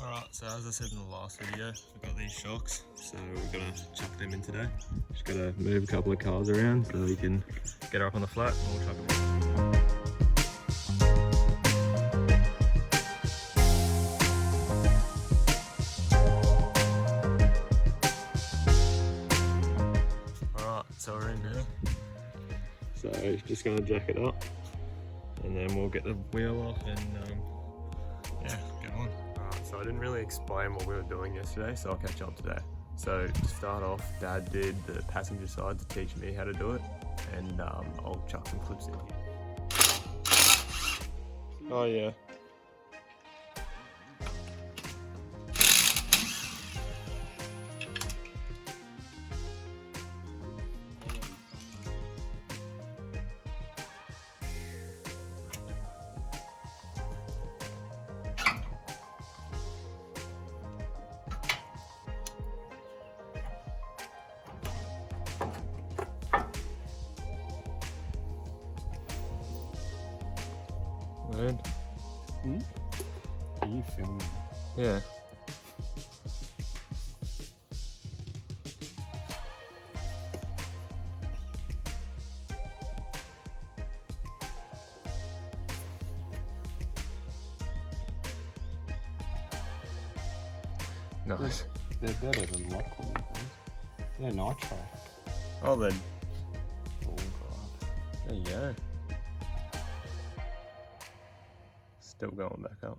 Alright, so as I said in the last video, we've got these shocks, so we're gonna chuck them in today. Just gotta move a couple of cars around so we can get her up on the flat and we'll chuck them in. Alright, so we're in now. So just gonna jack it up and then we'll get the wheel off and yeah, get on. So I didn't really explain what we were doing yesterday, so I'll catch up today. So to start off, Dad did the passenger side to teach me how to do it, and I'll chuck some clips in here. Oh yeah. Weird. Are you filming? Yeah. Nice. They're better than Lachlan things. They're nitro. Oh then. All right. There you go. Still going back up.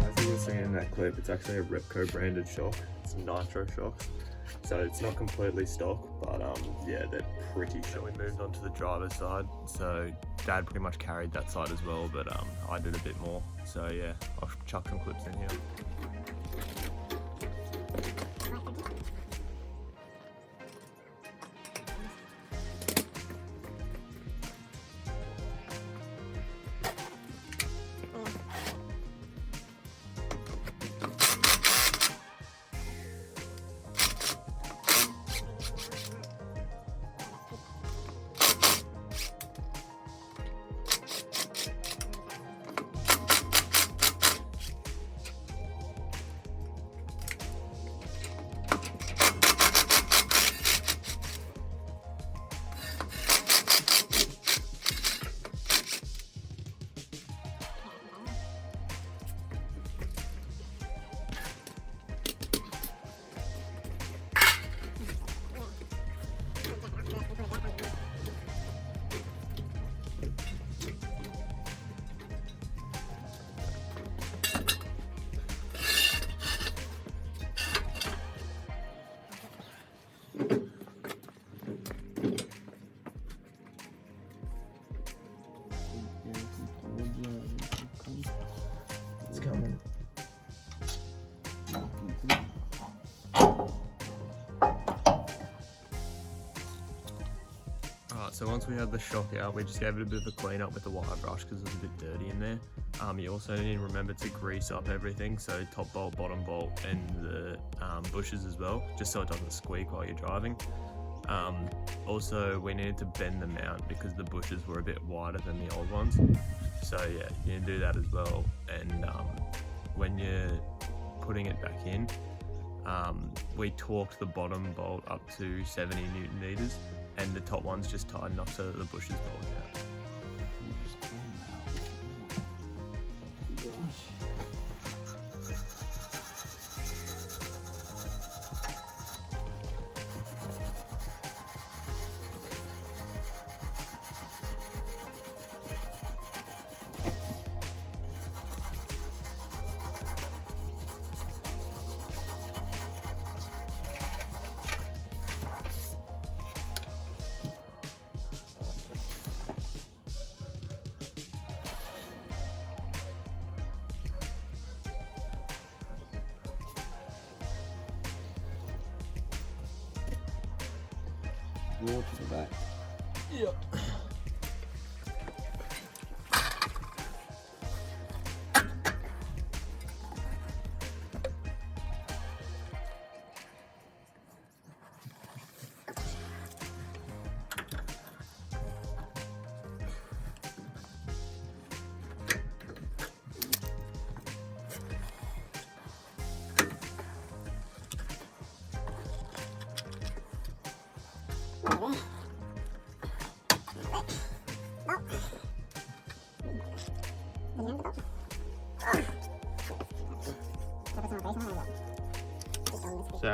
As you were seeing in that clip, it's actually a Repco branded shock. It's nitro shocks. So it's not completely stock, but yeah, they're pretty sure. We moved on to the driver's side, so Dad pretty much carried that side as well, but I did a bit more. So yeah, I'll chuck some clips in here. It's coming. Alright, so once we had the shock out, we just gave it a bit of a clean up with the wire brush because it was a bit dirty in there. You also need to remember to grease up everything, so top bolt, bottom bolt, and the bushes as well, just so it doesn't squeak while you're driving. Also, we needed to bend the mount because the bushes were a bit wider than the old ones. So yeah, you need to do that as well. And when you're putting it back in, we torqued the bottom bolt up to 70 Newton meters, and the top one's just tightened up so that the bushes bulge out. Wheel to the back. Yep.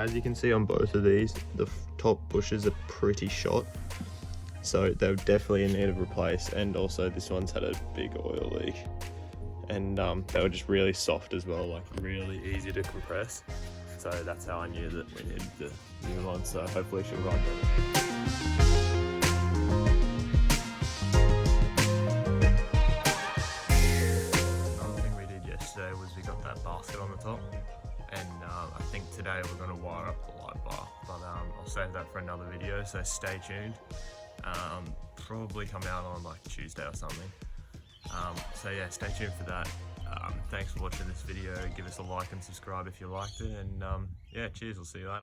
as you can see on both of these, the top bushes are pretty shot. So they're definitely in need of replace, and also this one's had a big oil leak. And they were just really soft as well, like really easy to compress. So that's how I knew that we needed the new one, so hopefully she'll run better. Was we got that basket on the top, and I think today we're going to wire up the light bar, but I'll save that for another video, so stay tuned. Probably come out on like Tuesday or something, so yeah, stay tuned for that. Thanks for watching this video. Give us a like and subscribe if you liked it, and yeah, cheers, we'll see you later.